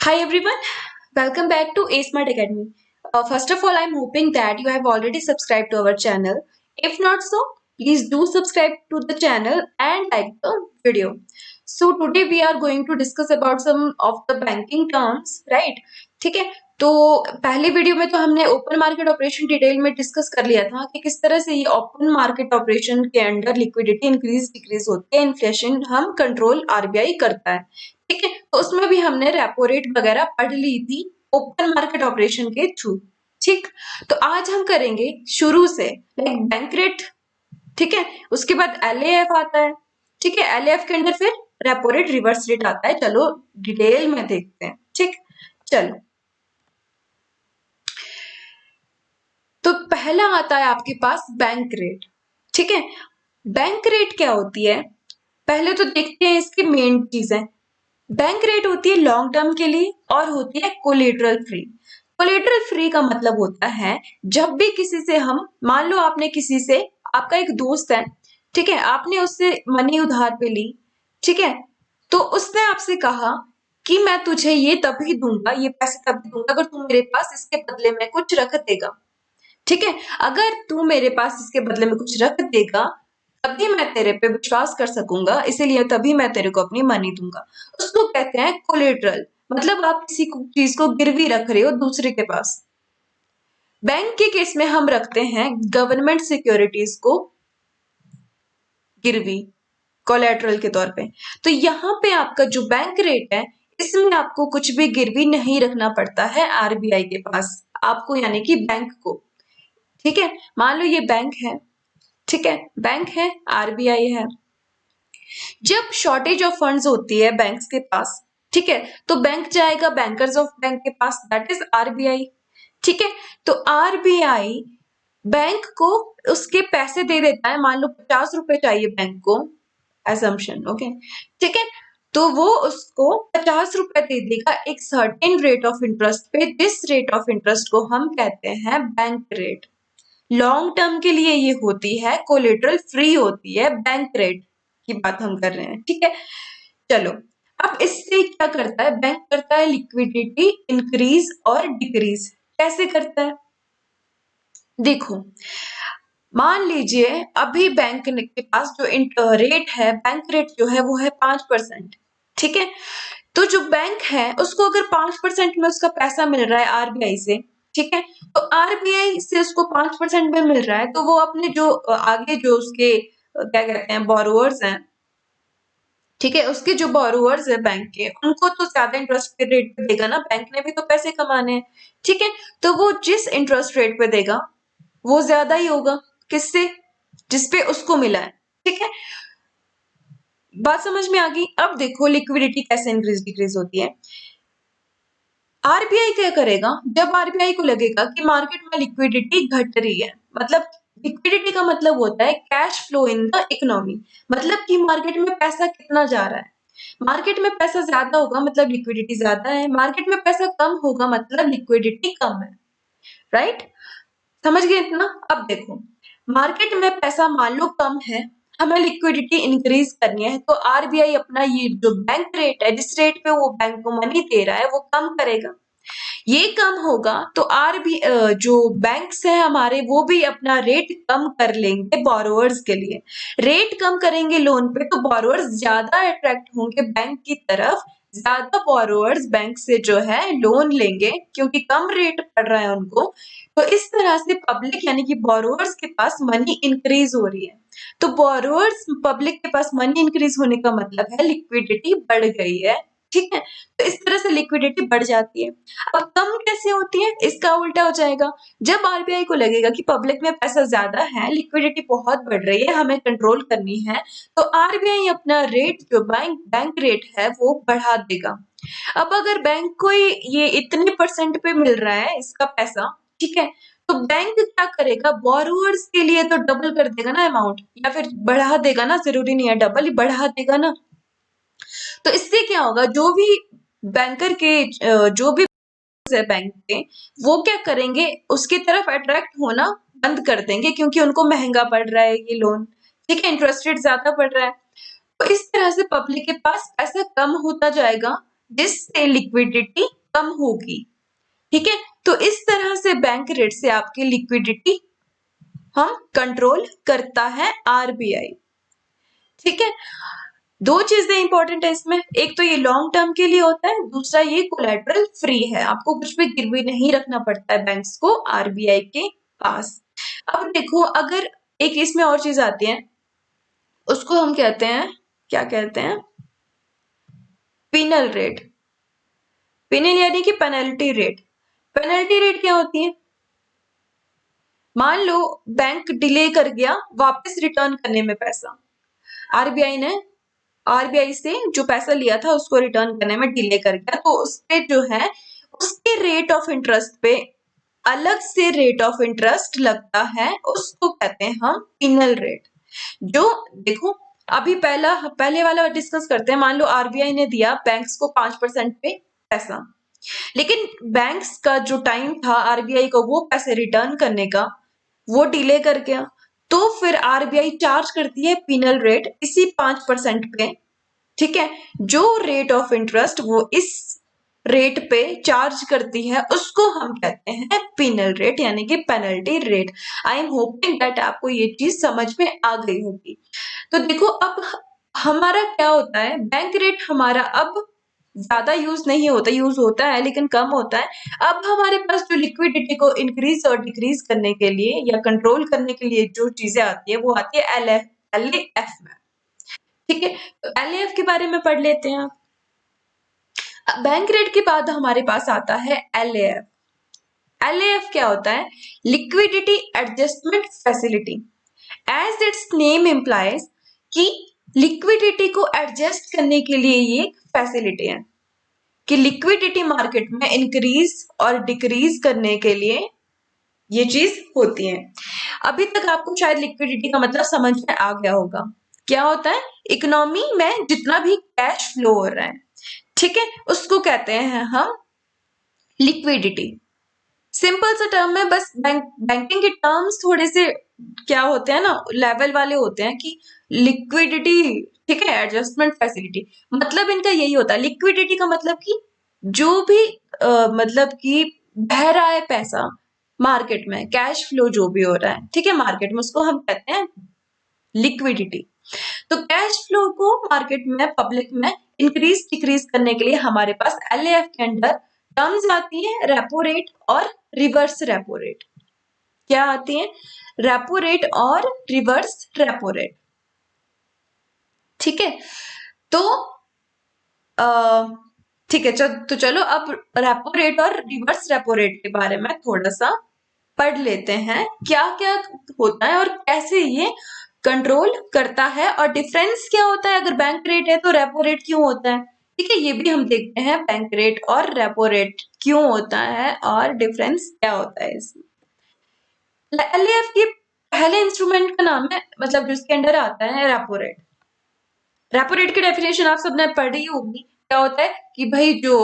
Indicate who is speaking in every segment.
Speaker 1: Hi everyone, welcome back to A Smart Academy. First of all, I'm hoping that you have already subscribed to our channel. If not so, please do subscribe to the channel and like the video. So today we are going to discuss about some of the banking terms, right? ठीक है, तो पहले video में तो हमने open market operation detail में discuss कर लिया था कि किस तरह से ये ओपन मार्केट ऑपरेशन के अंडर लिक्विडिटी इंक्रीज डिक्रीज होती है, इन्फ्लेशन हम कंट्रोल आरबीआई करता है। ठीक है, तो उसमें भी हमने रेपो रेट वगैरह पढ़ ली थी ओपन मार्केट ऑपरेशन के थ्रू। ठीक, तो आज हम करेंगे शुरू से लाइक बैंक रेट। ठीक है, उसके बाद एलएएफ आता है। ठीक है, एलएएफ के अंदर फिर रेपो रेट रिवर्स रेट आता है। चलो डिटेल में देखते हैं। ठीक, चलो तो पहला आता है आपके पास बैंक रेट। ठीक है, बैंक रेट क्या होती है पहले तो देखते हैं इसकी मेन चीजें। बैंक रेट होती है लॉन्ग टर्म के लिए और होती है कोलेटरल फ्री। कोलेटरल फ्री का मतलब होता है जब भी किसी से हम, मान लो आपने किसी से, आपका एक दोस्त है, ठीक है, आपने उससे मनी उधार पे ली, ठीक है, तो उसने आपसे कहा कि मैं तुझे ये तभी दूंगा, ये पैसे तभी दूंगा अगर तू मेरे पास इसके बदले में कुछ रख देगा। ठीक है, अगर तू मेरे पास इसके बदले में कुछ रख देगा तभी मैं तेरे पे विश्वास कर सकूंगा, इसीलिए तभी मैं तेरे को अपनी मनी दूंगा। उसको कहते हैं कोलेटरल, मतलब आप किसी चीज को गिरवी रख रहे हो दूसरे के पास। बैंक के केस में हम रखते हैं गवर्नमेंट सिक्योरिटीज को गिरवी, कोलेटरल के तौर पे। तो यहाँ पे आपका जो बैंक रेट है इसमें आपको कुछ भी गिरवी नहीं रखना पड़ता है आरबीआई के पास, आपको यानी कि बैंक को। ठीक है, मान लो ये बैंक है, ठीक है, बैंक है, आरबीआई है। जब शॉर्टेज ऑफ फंड्स होती है बैंक्स के पास, ठीक है, तो बैंक जाएगा बैंकर्स ऑफ बैंक के पास, दैट इज आरबीआई। ठीक है, तो आरबीआई बैंक को उसके पैसे दे देता है। मान लो 50 रुपए चाहिए बैंक को, एजम्पशन, ओके, ठीक है, तो वो उसको 50 रुपए दे देगा एक सर्टेन रेट ऑफ इंटरेस्ट पे। दिस रेट ऑफ इंटरेस्ट को हम कहते हैं बैंक रेट। लॉन्ग टर्म के लिए ये होती है कोलेटरल फ्री होती है, बैंक रेट की बात हम कर रहे हैं। ठीक है, चलो अब इससे क्या करता है बैंक, करता है लिक्विडिटी इंक्रीज और डिक्रीज। कैसे करता है देखो, मान लीजिए अभी बैंक के पास जो रेट है, बैंक रेट जो है वो है 5%। ठीक है, तो जो बैंक है उसको अगर 5% में उसका पैसा मिल रहा है आरबीआई से, ठीक है, तो आरबीआई से उसको 5% में मिल रहा है, तो वो अपने जो आगे जो उसके क्या कहते हैं बोरोवर्स हैं, ठीक है, उसके जो बोरोवर्स है बैंक के, उनको तो ज्यादा इंटरेस्ट के रेट पे देगा ना, बैंक ने भी तो पैसे कमाने हैं। ठीक है, तो वो जिस इंटरेस्ट रेट पे देगा वो ज्यादा ही होगा किससे, जिसपे उसको मिला है। ठीक है, बात समझ में आ गई। अब देखो लिक्विडिटी कैसे इंक्रीज डिक्रीज होती है। आरबीआई क्या करेगा, जब आरबीआई को लगेगा कि मार्केट में लिक्विडिटी घट रही है, मतलब लिक्विडिटी का मतलब होता है cash flow in the economy, मतलब कि मार्केट में पैसा कितना जा रहा है। मार्केट में पैसा ज्यादा होगा मतलब लिक्विडिटी ज्यादा है, मार्केट में पैसा कम होगा मतलब लिक्विडिटी कम है। राइट, समझ गए इतना। अब देखो, मार्केट में पैसा मान लो कम है, हमें लिक्विडिटी इंक्रीज करनी है, तो आरबीआई अपना ये जो बैंक रेट है, जिस रेट पे वो बैंक को मनी दे रहा है, वो कम करेगा। ये कम होगा तो जो बैंक्स है हमारे वो भी अपना रेट कम कर लेंगे बोरोवर्स के लिए। रेट कम करेंगे लोन पे तो बोरोवर्स ज्यादा अट्रैक्ट होंगे बैंक की तरफ, ज्यादा बोरोवर्स बैंक से जो है लोन लेंगे क्योंकि कम रेट पड़ रहा है उनको। तो इस तरह से पब्लिक यानी कि बोरोवर्स के पास मनी इंक्रीज हो रही है। तो बोरोवर्स पब्लिक के पास मनी इंक्रीज होने का मतलब है लिक्विडिटी बढ़ गई है। ठीक है, तो इस तरह से लिक्विडिटी बढ़ जाती है। अब कम कैसे होती है, इसका उल्टा हो जाएगा। जब आरबीआई को लगेगा कि पब्लिक में पैसा ज्यादा है, लिक्विडिटी बहुत बढ़ रही है, हमें कंट्रोल करनी है, तो आरबीआई अपना रेट जो बैंक बैंक रेट है वो बढ़ा देगा। अब अगर बैंक को ये इतने परसेंट पे मिल रहा है इसका पैसा, ठीक है, तो बैंक क्या करेगा, बोरोवर्स के लिए तो डबल कर देगा ना अमाउंट, या फिर बढ़ा देगा ना, जरूरी नहीं है डबल ही बढ़ा देगा ना। तो इससे क्या होगा, जो भी बैंकर के जो भी है बैंक के, वो क्या करेंगे, उसकी तरफ अट्रैक्ट होना बंद कर देंगे क्योंकि उनको महंगा पड़ रहा है ये लोन। ठीक है, इंटरेस्ट रेट ज्यादा पड़ रहा है। तो इस तरह से पब्लिक के पास पैसा कम होता जाएगा, जिससे लिक्विडिटी कम होगी। ठीक है, तो इस तरह से बैंक रेट से आपकी लिक्विडिटी हम कंट्रोल करता है आरबीआई। ठीक है, दो चीजें इंपॉर्टेंट है इसमें, एक तो ये लॉन्ग टर्म के लिए होता है, दूसरा ये कोलैटरल फ्री है, आपको कुछ भी गिरवी नहीं रखना पड़ता है बैंक्स को आरबीआई के पास। अब देखो, अगर एक इसमें और चीज आती है, उसको हम कहते हैं, क्या कहते हैं, पिनल रेट। पिनल यानी कि पेनल्टी रेट। पेनल्टी रेट क्या होती है? मान लो बैंक डिले कर गया वापस रिटर्न करने में पैसा, आरबीआई ने आरबीआई से जो पैसा लिया था उसको रिटर्न करने में डिले कर गया, तो उसपे जो है उसके रेट ऑफ इंटरेस्ट पे अलग से रेट ऑफ इंटरेस्ट लगता है, उसको कहते हैं हम पिनल रेट। जो देखो, अभी पहले वाला डिस्कस करते हैं। मान लो आरबीआई ने दिया बैंक्स को 5% पे पैसा, लेकिन बैंक्स का जो टाइम था आरबीआई को वो पैसे रिटर्न करने का, वो डिले कर गया, तो फिर आरबीआई चार्ज करती है पिनल रेट इसी 5% पे। ठीक है, जो रेट ऑफ इंटरेस्ट वो इस रेट पे चार्ज करती है उसको हम कहते हैं पिनल रेट यानी कि penalty rate. I am hoping that आपको ये चीज समझ में आ गई होगी। तो देखो, अब हमारा क्या होता है, बैंक रेट हमारा अब ज्यादा यूज नहीं होता, यूज होता है लेकिन कम होता है। अब हमारे पास जो लिक्विडिटी को इंक्रीज और डिक्रीज करने के लिए या कंट्रोल करने के लिए जो चीजें आती है वो आती है एलएएफ में। ठीक है, तो एलएएफ के बारे में पढ़ लेते हैं। बैंक रेट के बाद हमारे पास आता है एलएएफ। एलएएफ क्या होता है? Liquidity adjustment facility. As its name implies कि लिक्विडिटी को एडजस्ट करने के लिए ये फैसिलिटी है कि लिक्विडिटी मार्केट में इंक्रीज और डिक्रीज करने के लिए ये चीज होती है। अभी तक आपको शायद लिक्विडिटी का मतलब समझ में आ गया होगा। क्या होता है? इकोनॉमी में जितना भी कैश फ्लो हो रहा है, ठीक है, उसको कहते हैं हम लिक्विडिटी। सिंपल सा टर्म है, बस बैंकिंग के टर्म्स थोड़े से क्या होते हैं ना, लेवल वाले होते हैं कि लिक्विडिटी, ठीक है, एडजस्टमेंट फैसिलिटी, मतलब इनका यही होता है। लिक्विडिटी का मतलब कि जो भी मतलब कि बह रहा है पैसा मार्केट में, कैश फ्लो जो भी हो रहा है, ठीक है, मार्केट में, उसको हम कहते हैं लिक्विडिटी। तो कैश फ्लो को मार्केट में, पब्लिक में इंक्रीज डिक्रीज करने के लिए हमारे पास एलएएफ के अंडर टर्म्स आती है, रेपो रेट और रिवर्स रेपो रेट। क्या आती है? रेपो रेट और रिवर्स रेपो रेट। ठीक है, तो ठीक है, तो चलो अब रेपो रेट और रिवर्स रेपो रेट के बारे में थोड़ा सा पढ़ लेते हैं, क्या क्या होता है और कैसे ये कंट्रोल करता है, और डिफरेंस क्या होता है। अगर बैंक रेट है तो रेपो रेट क्यों होता है, ठीक है, ये भी हम देखते हैं, बैंक रेट और रेपो रेट क्यों होता है और डिफरेंस क्या होता है इसमें। एलएएफ के पहले इंस्ट्रूमेंट का नाम है, मतलब जिसके अंडर आता है रेपो रेट। रेपो रेट की डेफिनेशन आप सबने पढ़ी होगी। क्या होता है कि भाई जो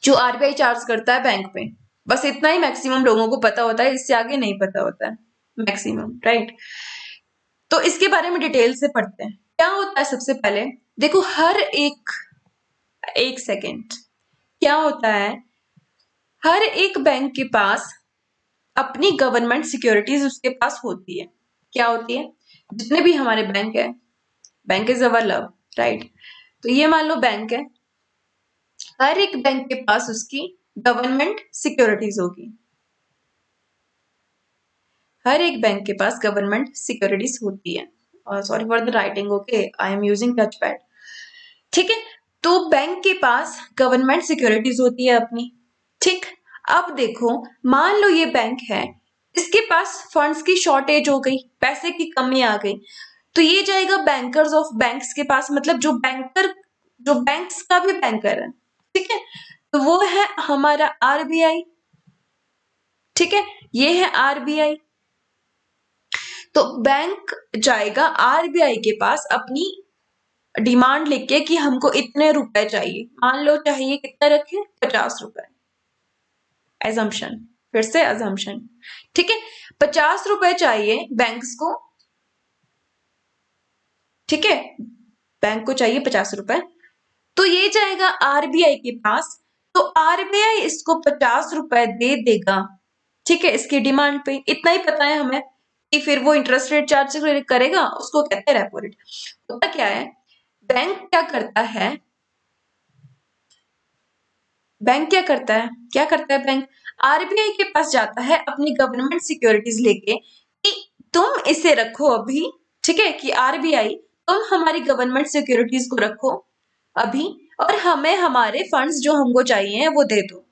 Speaker 1: जो आरबीआई चार्ज करता है बैंक पे, बस इतना ही मैक्सिमम लोगों को पता होता है, इससे आगे नहीं पता होता है मैक्सिमम, राइट। तो इसके बारे में डिटेल से पढ़ते हैं। क्या होता है, सबसे पहले देखो, हर एक सेकेंड, क्या होता है, हर एक बैंक के पास अपनी गवर्नमेंट सिक्योरिटीज उसके पास होती है। क्या होती है? जितने भी हमारे बैंक है, bank is our love, right. तो ये मान लो बैंक है, हर एक बैंक के पास उसकी गवर्नमेंट सिक्योरिटीज होगी। हर एक बैंक के पास गवर्नमेंट सिक्योरिटीज होती है। Sorry for the writing, okay, I am using touch pad. ठीक है, तो बैंक के पास गवर्नमेंट सिक्योरिटीज होती है अपनी। ठीक, अब देखो, मान लो ये बैंक है, इसके पास फंड्स की शॉर्टेज हो गई, पैसे की कमी आ गई, तो ये जाएगा बैंकर्स ऑफ बैंक्स के पास, मतलब जो बैंकर, जो बैंक्स का भी बैंकर है, ठीक है, तो वो है हमारा आरबीआई। ठीक है, ये है आरबीआई। तो बैंक जाएगा आरबीआई के पास अपनी डिमांड लेके कि हमको इतने रुपए चाहिए, मान लो चाहिए कितना रखे, 50 रुपए, एजम्पशन, फिर से एजम्पशन, ठीक है, 50 रुपए चाहिए बैंक्स को, ठीक है, बैंक को चाहिए 50 रुपए। तो ये जाएगा आरबीआई के पास, तो आरबीआई इसको 50 रुपए दे देगा, ठीक है, इसकी डिमांड पे। इतना ही पता है हमें कि फिर वो इंटरेस्ट रेट चार्ज करेगा, उसको कहते हैं रेपो रेट। होता क्या है, बैंक क्या करता है, क्या करता है बैंक, आरबीआई के पास जाता है अपनी गवर्नमेंट सिक्योरिटीज लेके कि तुम इसे रखो अभी, ठीक है, कि आरबीआई तुम हमारी गवर्नमेंट सिक्योरिटीज को रखो अभी, और हमें हमारे फंड्स जो हमको चाहिए वो दे दो।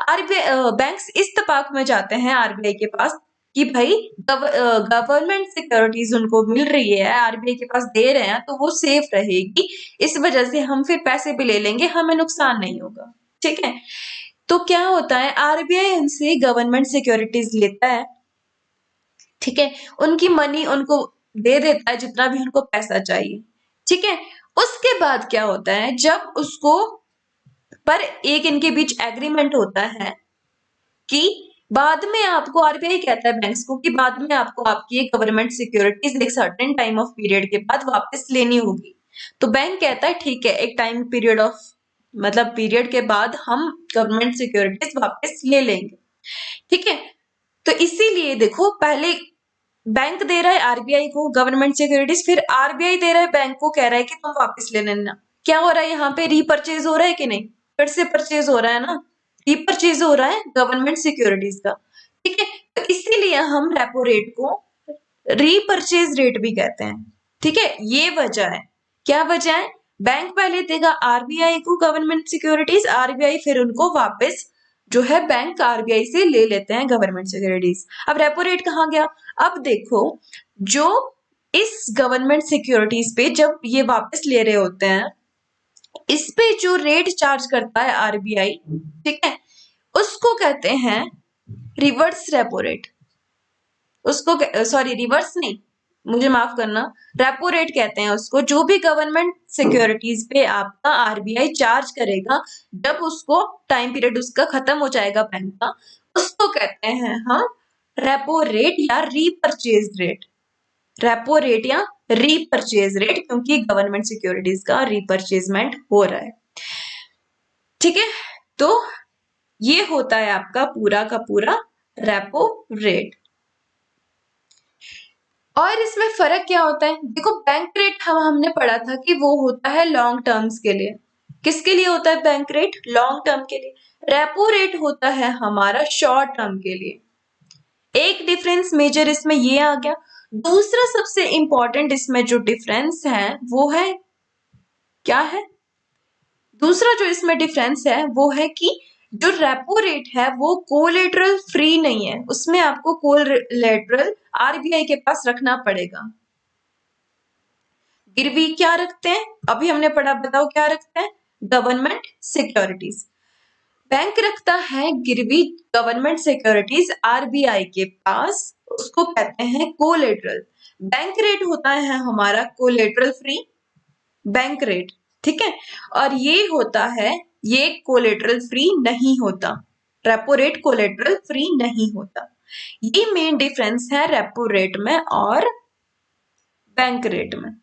Speaker 1: आरबीआई बैंक्स इस तपाक में जाते हैं आरबीआई के पास कि भाई गवर्नमेंट सिक्योरिटीज उनको मिल रही है, आरबीआई के पास दे रहे हैं, तो वो सेफ रहेगी, इस वजह से हम फिर पैसे भी ले लेंगे, हमें नुकसान नहीं होगा, ठीक है। तो क्या होता है, आरबीआई उनसे गवर्नमेंट सिक्योरिटीज लेता है, ठीक है, उनकी मनी उनको दे देता है जितना भी उनको पैसा चाहिए, ठीक है। उसके बाद क्या होता है, जब उसको पर एक इनके बीच एग्रीमेंट होता है कि बाद में आपको, आरबीआई कहता है बैंक्स को कि बाद में आपको आपकी गवर्नमेंट सिक्योरिटीज एक सर्टेन टाइम ऑफ पीरियड के बाद वापस लेनी होगी। तो बैंक कहता है ठीक है, एक टाइम पीरियड ऑफ मतलब पीरियड के बाद हम गवर्नमेंट सिक्योरिटीज वापस ले लेंगे, ठीक है। तो इसीलिए देखो, पहले बैंक दे रहा है आरबीआई को गवर्नमेंट सिक्योरिटीज, फिर आरबीआई दे रहा है बैंक को, कह रहा है कि तुम वापस ले लेना। क्या हो रहा है यहाँ पे, रीपर्चेज हो रहा है कि नहीं, फिर से परचेज हो रहा है ना, रीपर्चेज हो रहा है गवर्नमेंट सिक्योरिटीज का, ठीक है। तो इसीलिए हम रेपो रेट को रीपर्चेज रेट भी कहते हैं, ठीक है। ये वजह है, क्या वजह है, बैंक पहले देगा आरबीआई को गवर्नमेंट सिक्योरिटीज, आरबीआई फिर उनको वापस जो है बैंक आरबीआई से ले लेते हैं गवर्नमेंट सिक्योरिटीज। अब रेपो रेट कहाँ गया, अब देखो, जो इस गवर्नमेंट सिक्योरिटीज पे जब ये वापस ले रहे होते हैं, इस पे जो रेट चार्ज करता है आरबीआई, ठीक है, उसको कहते हैं रिवर्स रेपो रेट। उसको सॉरी, रिवर्स नहीं, मुझे माफ करना, रेपो रेट कहते हैं उसको, जो भी गवर्नमेंट सिक्योरिटीज पे आपका आरबीआई चार्ज करेगा, जब उसको टाइम पीरियड उसका खत्म हो जाएगा बैंक का, उसको कहते हैं हम रेपो रेट या रीपरचेज रेट। रेपो रेट या रीपरचेज रेट, क्योंकि गवर्नमेंट सिक्योरिटीज का रीपरचेजमेंट हो रहा है, ठीक है। तो ये होता है आपका पूरा का पूरा रेपो रेट। और इसमें फर्क क्या होता है, देखो, बैंक रेट हमने पढ़ा था कि वो होता है लॉन्ग टर्म्स के लिए। किसके लिए होता है बैंक रेट, लॉन्ग टर्म के लिए। रेपो रेट होता है हमारा शॉर्ट टर्म के लिए। एक डिफरेंस मेजर इसमें ये आ गया। दूसरा सबसे इंपॉर्टेंट इसमें जो डिफरेंस है वो है, क्या है, दूसरा जो इसमें डिफरेंस है वो है कि जो रेपो रेट है वो कोलेटरल फ्री नहीं है, उसमें आपको कोलेटरल आरबीआई के पास रखना पड़ेगा। गिरवी क्या रखते हैं, अभी हमने पढ़ा, बताओ क्या रखते हैं, गवर्नमेंट सिक्योरिटीज। बैंक रखता है गिरवी गवर्नमेंट सिक्योरिटीज आरबीआई के पास, उसको कहते हैं कोलेटरल। बैंक रेट होता है हमारा कोलेटरल फ्री बैंक रेट, ठीक है। और ये होता है, ये कोलेटरल फ्री नहीं होता, रेपो रेट कोलेटरल फ्री नहीं होता। ये मेन डिफरेंस है रेपो रेट में और बैंक रेट में,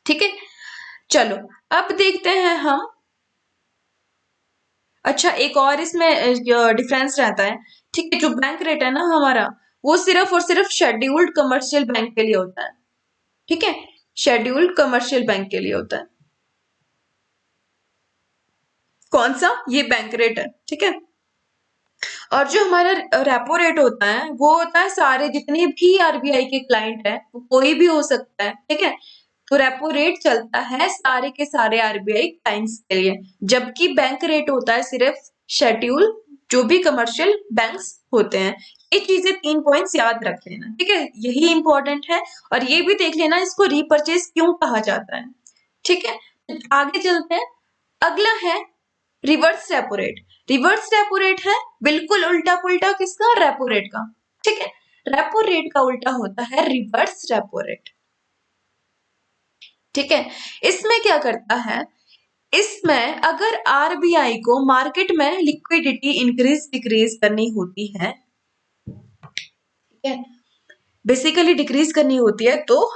Speaker 1: ठीक है। चलो अब देखते हैं हम, अच्छा एक और इसमें डिफरेंस रहता है, ठीक है। जो बैंक रेट है ना हमारा, वो सिर्फ और सिर्फ शेड्यूल्ड कमर्शियल बैंक के लिए होता है, ठीक है, शेड्यूल्ड कमर्शियल बैंक के लिए होता है। कौन सा, ये बैंक रेट है, ठीक है। और जो हमारा रेपो रेट होता है वो होता है सारे जितने भी आरबीआई के क्लाइंट है, वो कोई भी हो सकता है, ठीक है। तो रेपो रेट चलता है सारे के सारे आरबीआई क्लाइंट्स के लिए, जबकि बैंक रेट होता है सिर्फ शेड्यूल जो भी कमर्शियल बैंक्स होते हैं। ये चीजें 3 पॉइंट्स याद रख लेना, ठीक है, यही इंपॉर्टेंट है। और ये भी देख लेना इसको रीपरचेज क्यों कहा जाता है, ठीक है। आगे चलते हैं, अगला है reverse repo rate. Reverse repo rate है बिल्कुल उल्टा पुल्टा किसका, रेपो रेट का, ठीक है। रेपो रेट का उल्टा होता है रिवर्स रेपो रेट, ठीक है। इसमें क्या करता है, इसमें अगर आरबीआई को मार्केट में लिक्विडिटी इंक्रीज डिक्रीज करनी होती है, ठीक है, बेसिकली डिक्रीज करनी होती है, तो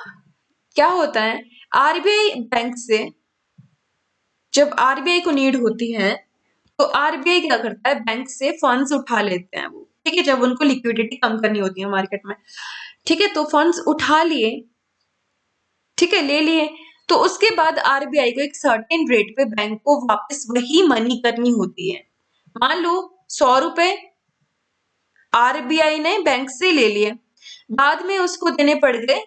Speaker 1: क्या होता है, आरबीआई बैंक से जब आरबीआई को नीड होती है तो आरबीआई क्या करता है, बैंक से फंड्स उठा लेते हैं वो, ठीक है, जब उनको लिक्विडिटी कम करनी होती है मार्केट में, ठीक है, तो फंड्स उठा लिए, ठीक है, ले लिए, तो उसके बाद आरबीआई को एक सर्टेन रेट पे बैंक को वापस वही मनी करनी होती है। मान लो 100 रुपए आरबीआई ने बैंक से ले लिए, बाद में उसको देने पड़ गए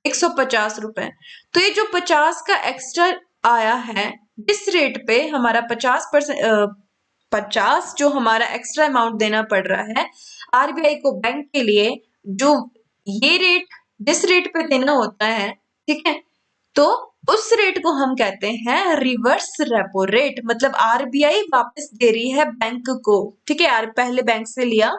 Speaker 1: 150 रुपए। तो ये जो 50 का एक्स्ट्रा आया है, जिस रेट पे हमारा 50 जो हमारा एक्स्ट्रा अमाउंट देना पड़ रहा है आरबीआई को बैंक के लिए, जो ये रेट जिस रेट पे देना होता है, ठीक है, तो उस रेट को हम कहते हैं रिवर्स रेपो रेट। मतलब आरबीआई वापस दे रही है बैंक को, ठीक है, पहले बैंक से लिया,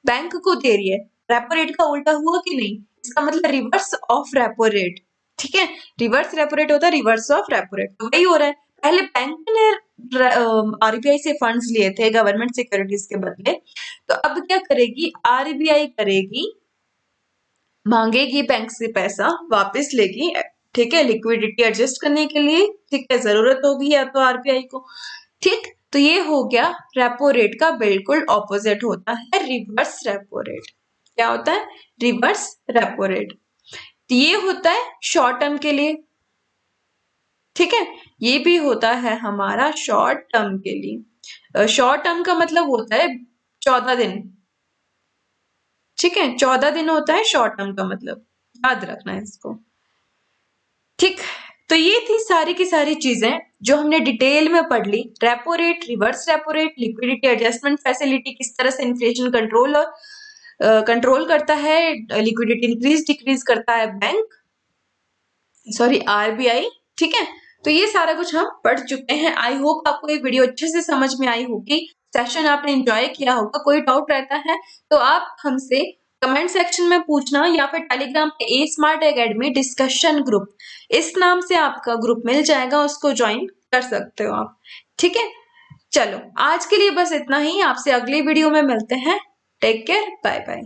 Speaker 1: बैंक को दे रही है। रेपो रेट का उल्टा हुआ कि नहीं, इसका मतलब रिवर्स ऑफ रेपो रेट, ठीक है, रिवर्स रेपो रेट होता है रिवर्स ऑफ रेपो रेट, तो वही हो रहा है। पहले बैंक ने आरबीआई से फंड्स लिए थे गवर्नमेंट सिक्योरिटीज के बदले, तो अब क्या करेगी आरबीआई, करेगी मांगेगी बैंक से पैसा, वापस लेगी, ठीक है, लिक्विडिटी एडजस्ट करने के लिए, ठीक है, जरूरत होगी या तो आरबीआई को, ठीक। तो ये हो गया रेपो रेट का बिल्कुल ऑपोजिट होता है रिवर्स रेपो रेट। क्या होता है, रिवर्स रेपो रेट। तो ये होता है शॉर्ट टर्म के लिए, ठीक है, ये भी होता है हमारा शॉर्ट टर्म के लिए। शॉर्ट टर्म का मतलब होता है 14 दिन, ठीक है, 14 दिन होता है शॉर्ट टर्म का मतलब, याद रखना है इसको, ठीक। तो ये थी सारी की सारी चीजें जो हमने डिटेल में पढ़ ली। Repo rate, reverse repo rate, liquidity adjustment facility, किस तरह से इन्फ्लेशन कंट्रोल और कंट्रोल करता है, लिक्विडिटी इंक्रीज डिक्रीज करता है बैंक, सॉरी आरबीआई, ठीक है। तो ये सारा कुछ हम पढ़ चुके हैं। आई होप आपको ये वीडियो अच्छे से समझ में आई होगी, सेशन आपने एंजॉय किया होगा। कोई डाउट रहता है तो आप हमसे कमेंट सेक्शन में पूछना, या फिर टेलीग्राम पे ए स्मार्ट एकेडमी डिस्कशन ग्रुप, इस नाम से आपका ग्रुप मिल जाएगा, उसको ज्वाइन कर सकते हो आप, ठीक है। चलो आज के लिए बस इतना ही, आपसे अगली वीडियो में मिलते हैं। Take care, bye bye.